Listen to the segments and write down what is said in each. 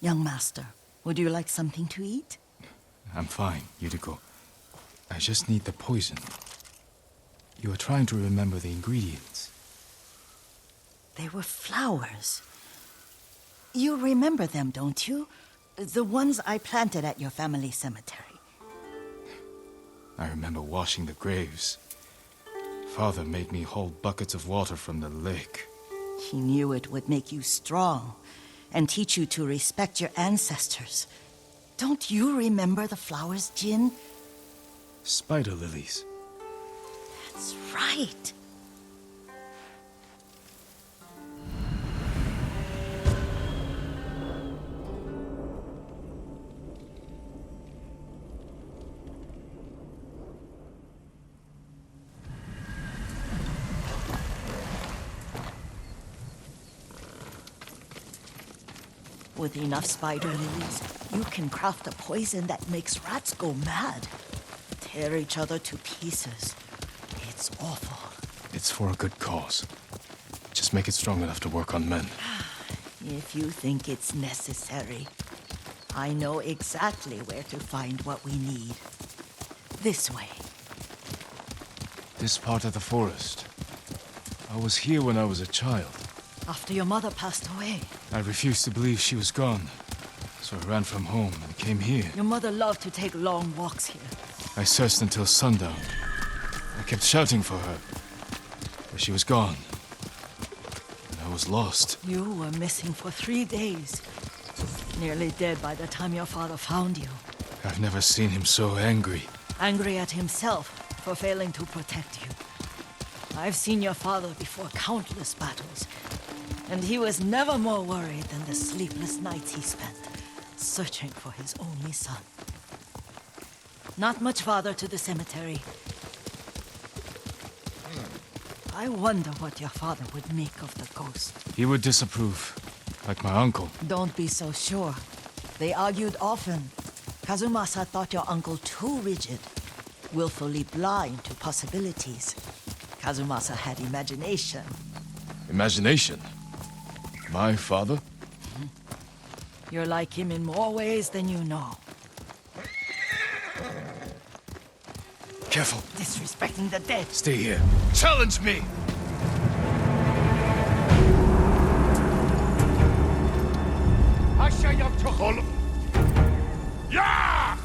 Young master, would you like something to eat? I'm fine, Yuriko. I just need the poison. You are trying to remember the ingredients. They were flowers. You remember them, don't you? The ones I planted at your family cemetery. I remember washing the graves. Father made me hold buckets of water from the lake. He knew it would make you strong and teach you to respect your ancestors. Don't you remember the flowers, Jin? Spider lilies. That's right. With enough spider lilies, you can craft a poison that makes rats go mad. Tear each other to pieces. It's awful. It's for a good cause. Just make it strong enough to work on men. If you think it's necessary, I know exactly where to find what we need. This way. This part of the forest. I was here when I was a child. After your mother passed away. I refused to believe she was gone. So I ran from home and came here. Your mother loved to take long walks here. I searched until sundown. I kept shouting for her. But she was gone. And I was lost. You were missing for 3 days. Nearly dead by the time your father found you. I've never seen him so angry. Angry at himself for failing to protect you. I've seen your father before countless battles. And he was never more worried than the sleepless nights he spent searching for his only son. Not much farther to the cemetery. I wonder what your father would make of the ghost. He would disapprove, like my uncle. Don't be so sure. They argued often. Kazumasa thought your uncle too rigid, willfully blind to possibilities. Kazumasa had imagination. Imagination? My father? You're like him in more ways than you know. Careful. Disrespecting the dead. Stay here. Challenge me! Yeah!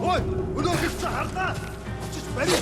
Ой, өнөө хэлсэн харлаа. Чич барь.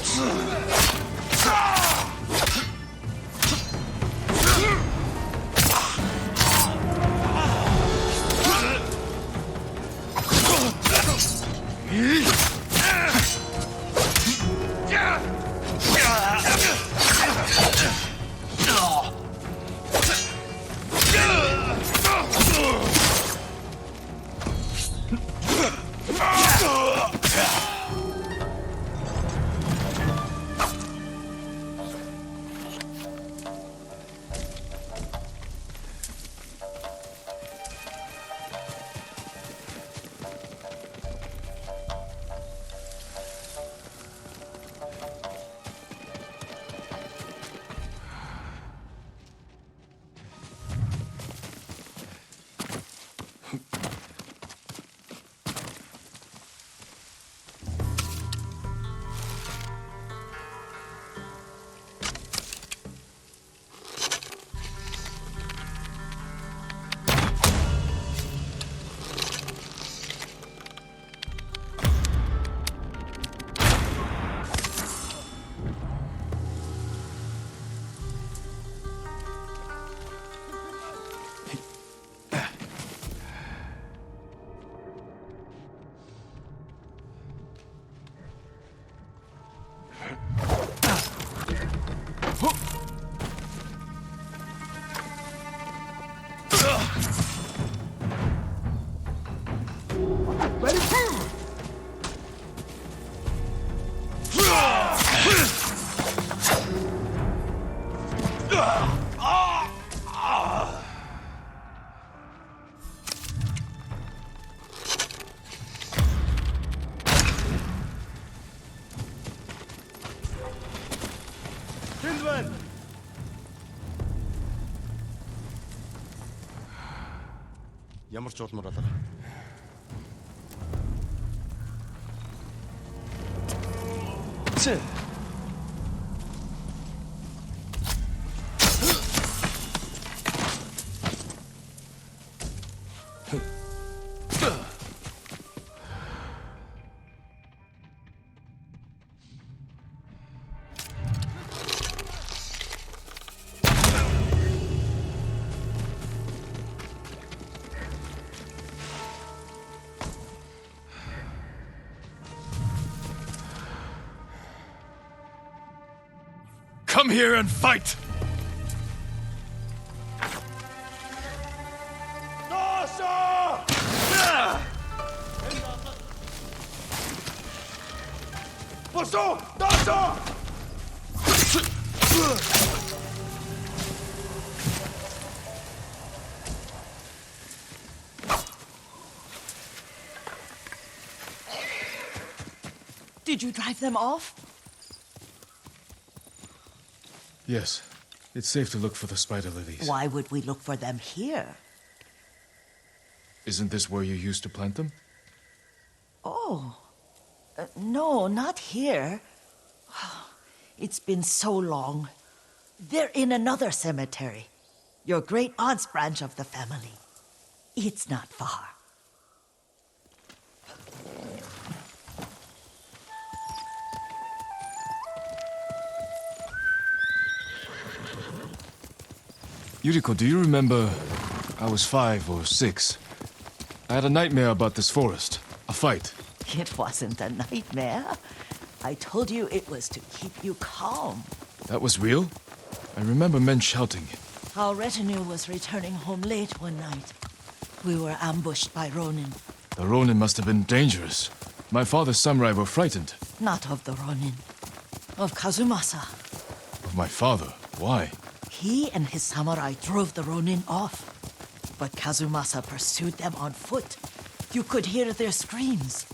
Тэнд байна. Ямар ч улмаар алга. Чи. Come here and fight! Босоо! Досоо! Did you drive them off? Yes. It's safe to look for the spider lilies. Why would we look for them here? Isn't this where you used to plant them? Oh. No, not here. It's been so long. They're in another cemetery. Your great aunt's branch of the family. It's not far. Yuriko, do you remember? I was 5 or 6. I had a nightmare about this forest. A fight. It wasn't a nightmare. I told you it was to keep you calm. That was real? I remember men shouting. Our retinue was returning home late one night. We were ambushed by Ronin. The Ronin must have been dangerous. My father's samurai were frightened. Not of the Ronin. Of Kazumasa. Of my father? Why? He and his samurai drove the Ronin off. But Kazumasa pursued them on foot. You could hear their screams.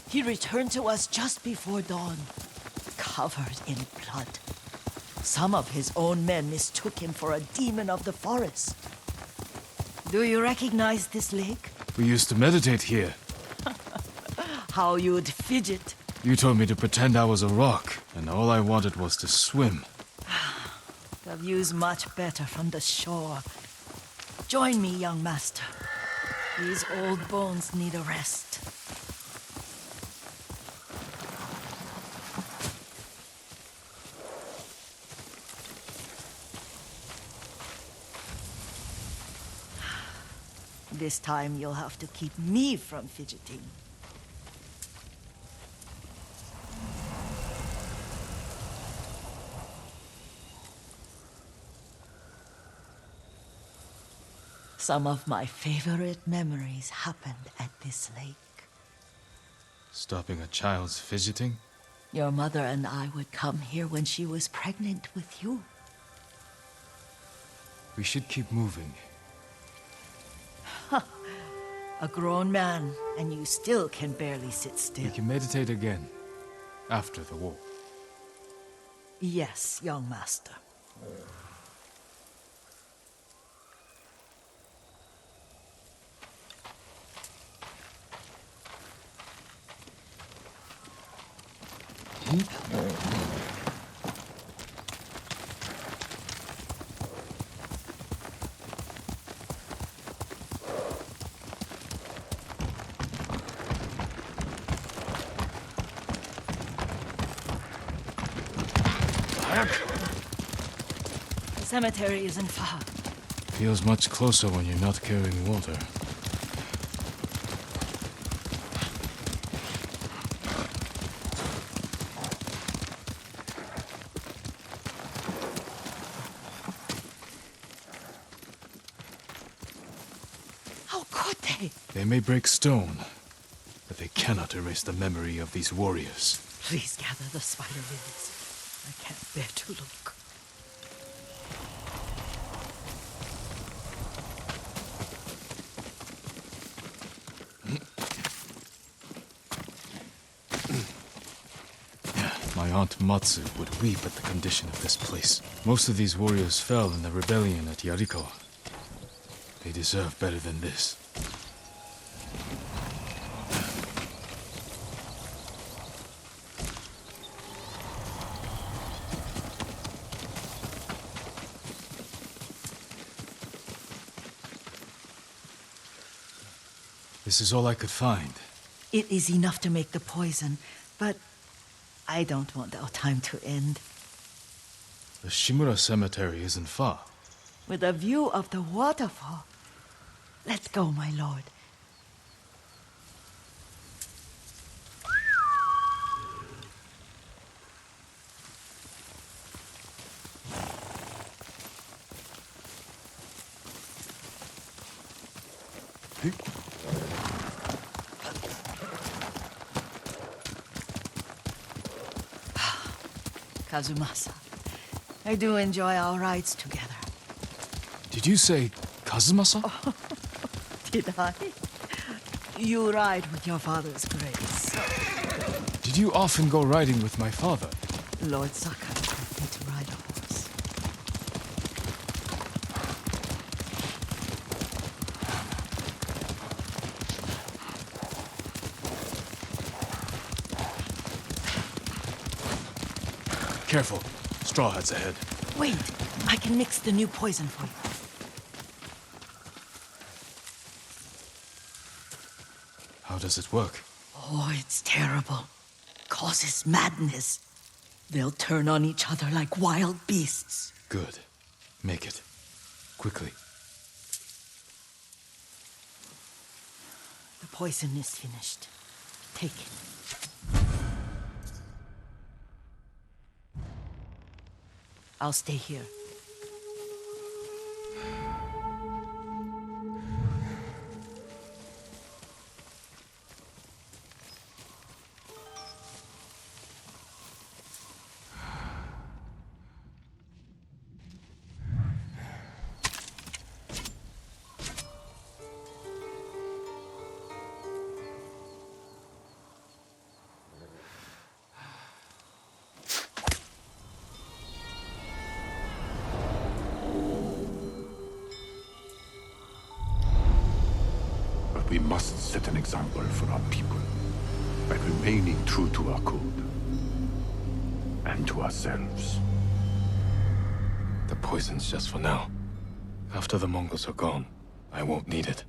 He returned to us just before dawn, covered in blood. Some of his own men mistook him for a demon of the forest. Do you recognize this lake? We used to meditate here. How you'd fidget. You told me to pretend I was a rock, and all I wanted was to swim. The view's much better from the shore. Join me, young master. These old bones need a rest. This time you'll have to keep me from fidgeting. Some of my favorite memories happened at this lake. Stopping a child's fidgeting? Your mother and I would come here when she was pregnant with you. We should keep moving. A grown man, and you still can barely sit We still. can meditate again. After the war. Yes, young master. The cemetery isn't far. Feels much closer when you're not carrying water. How could they? They may break stone, but they cannot erase the memory of these warriors. Please gather the spider lilies. I can't bear to look. My Aunt Matsu would weep at the condition of this place. Most of these warriors fell in the rebellion at Yuriko. They deserve better than this. This is all I could find. It is enough to make the poison, but I don't want our time to end. The Shimura Cemetery isn't far. With a view of the waterfall. Let's go, my lord. Kazumasa, I do enjoy our rides together. Did you say Kazumasa? Did I? You ride with your father's grace. Did you often go riding with my father? Lord Sakai taught me to ride a horse. Careful. Straw Hat's ahead. Wait, I can mix the new poison for you. How does it work? Oh, it's terrible. Causes madness. They'll turn on each other like wild beasts. Good. Make it. Quickly. The poison is finished. Take it. I'll stay here. We must set an example for our people by remaining true to our code and to ourselves. The poison's just for now. After the Mongols are gone, I won't need it.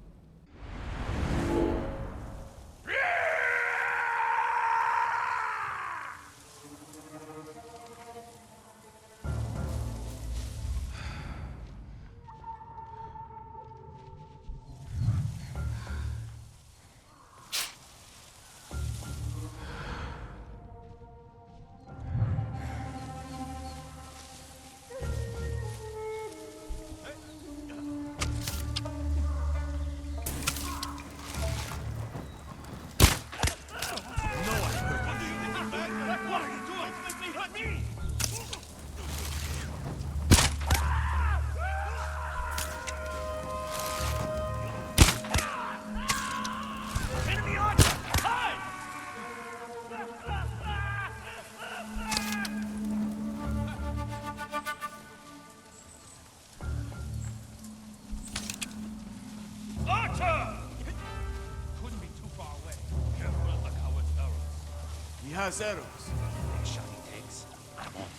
He has arrows. Shiny eggs. I'm on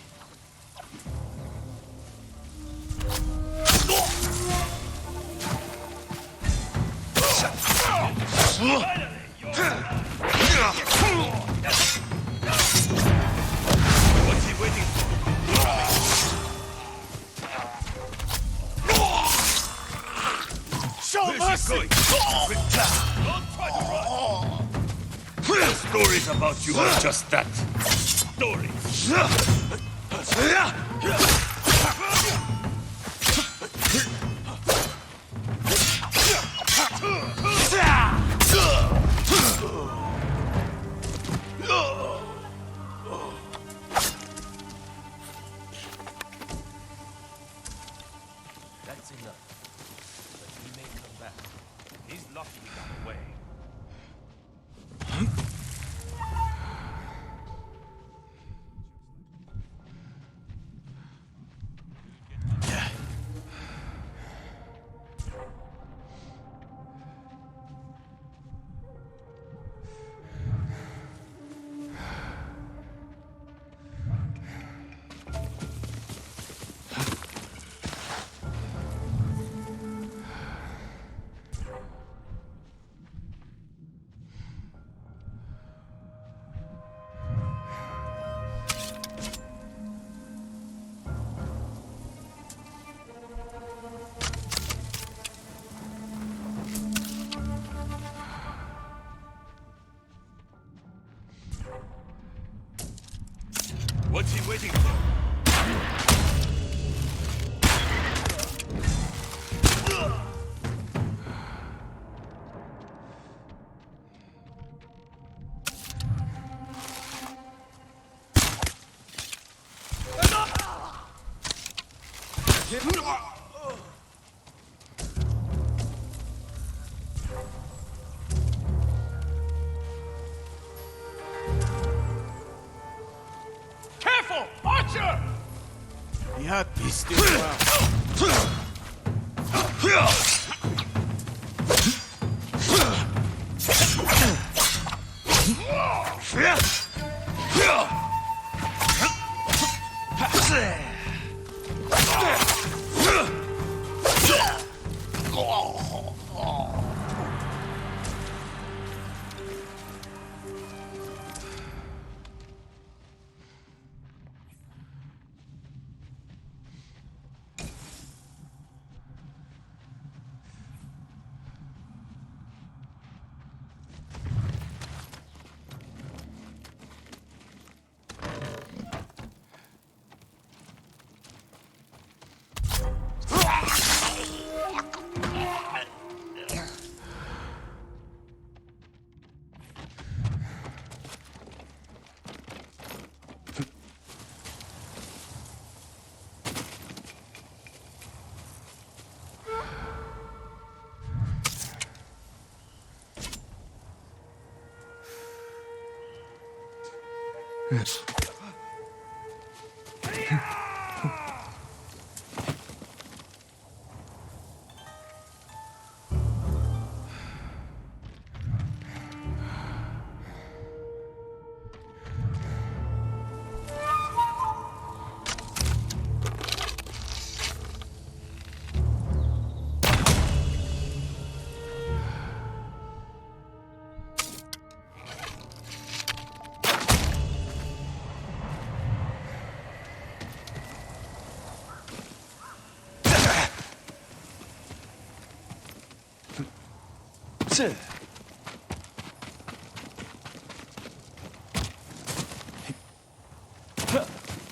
What's he waiting for? Show mercy! Don't try to run! The stories about you are just that. Stories. That's enough. But he may come back. He's lucky he got away. Careful! Archer! Yeah, he's still around.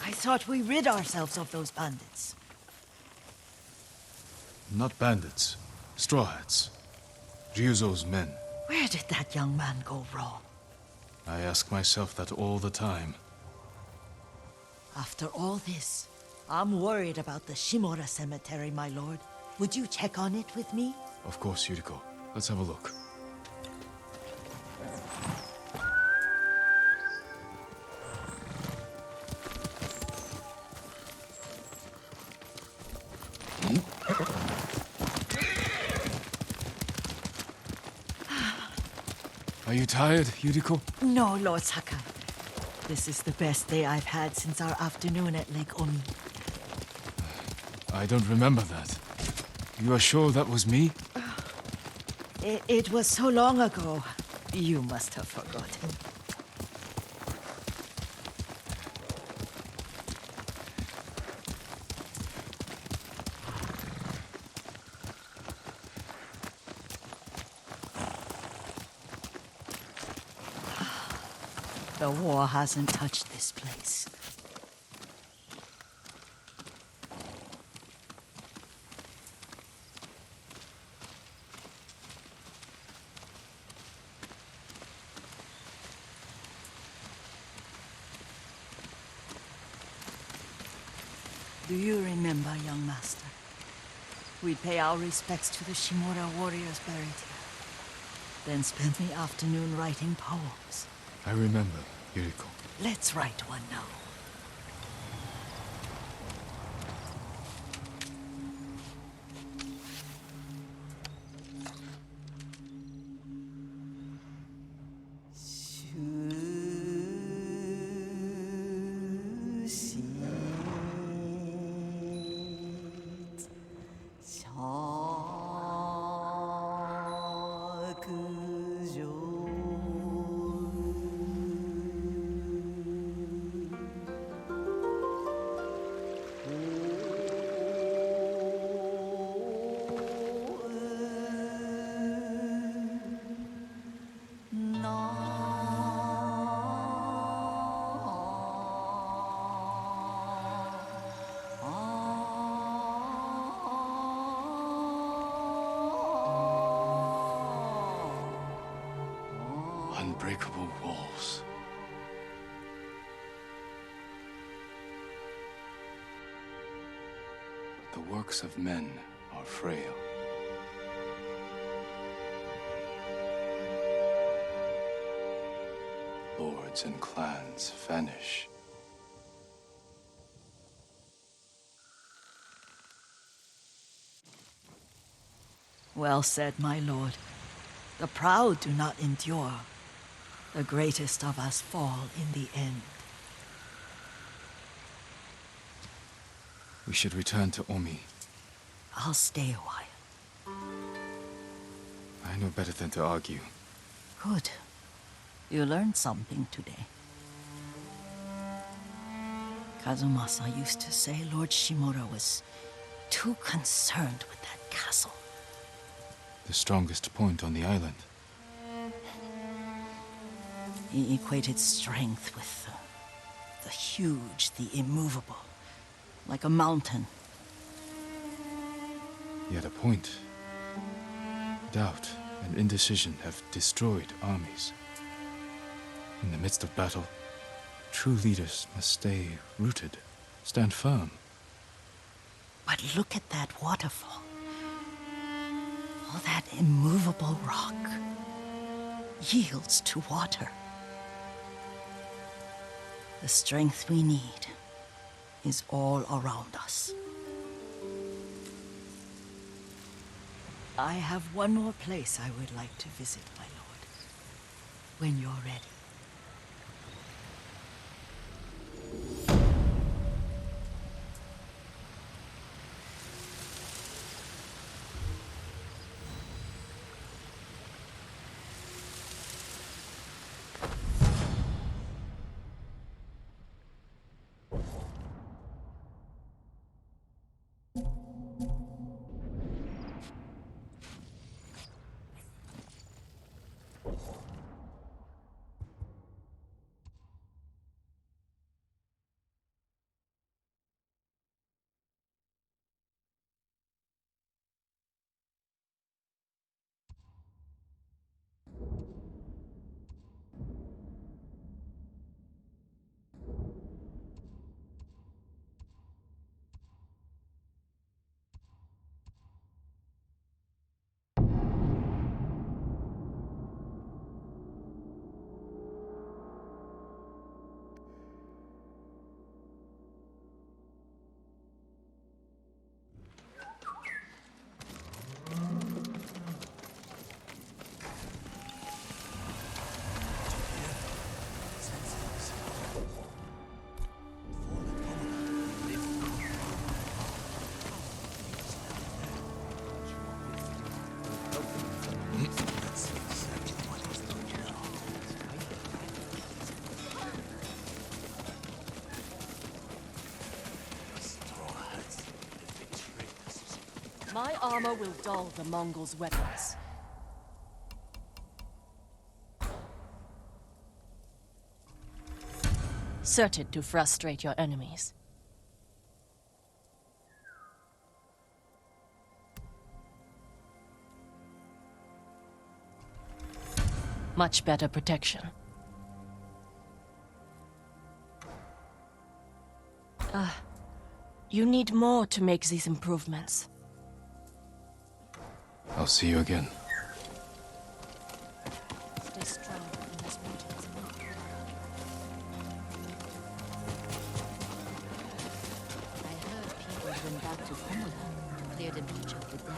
I thought we rid ourselves of those bandits. Not bandits. Straw Hats. Ryuzo's men. Where did that young man go wrong? I ask myself that all the time. After all this, I'm worried about the Shimura cemetery, my lord. Would you check on it with me? Of course, Yuriko. Let's have a look. Are you tired, Yuriko? No, Lord Saka. This is the best day I've had since our afternoon at Lake Omi. I don't remember that. You are sure that was me? It was so long ago. You must have forgotten. The war hasn't touched this place. Do you remember, young master? We'd pay our respects to the Shimura warriors buried here, then spend the afternoon writing poems. I remember, Yuriko. Let's write one now. Unbreakable walls. The works of men are frail. Lords and clans vanish. Well said, my lord. The proud do not endure. The greatest of us fall in the end. We should return to Omi. I'll stay a while. I know better than to argue. Good. You learned something today. Kazumasa used to say Lord Shimura was too concerned with that castle. The strongest point on the island. He equated strength with the huge, the immovable, like a mountain. Yet a point. Doubt and indecision have destroyed armies. In the midst of battle, true leaders must stay rooted, stand firm. But look at that waterfall. All that immovable rock yields to water. The strength we need is all around us. I have one more place I would like to visit, my lord. When you're ready. My armor will dull the Mongols' weapons. Certain to frustrate your enemies. Much better protection. You need more to make these improvements. I'll see you again. Stay strong in this mountains. I heard people went back to Komoda, cleared a beach of the dead.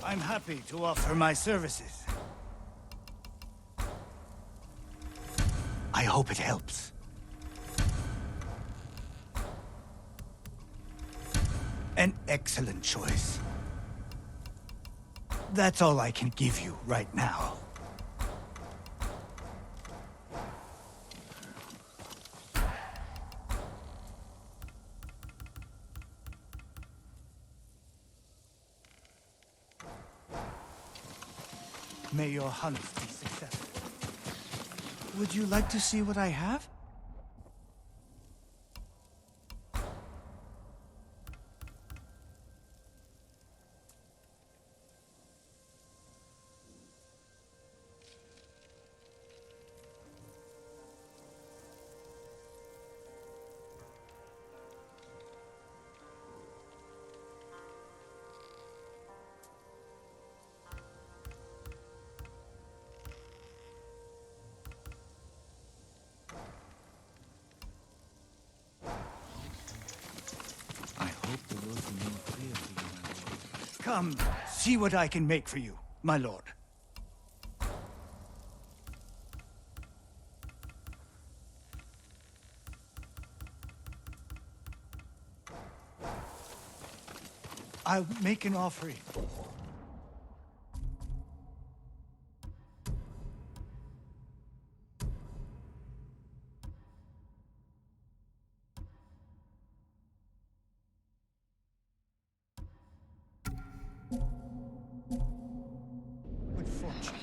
I'm happy to offer my services. I hope it helps. An excellent choice. That's all I can give you right now. May your hunt be successful. Would you like to see what I have? Come, see what I can make for you, my lord. I'll make an offering. Good fortune.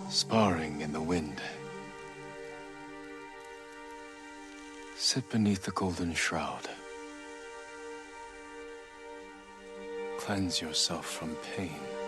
Sparring in the wind. Sit beneath the golden shroud. Cleanse yourself from pain.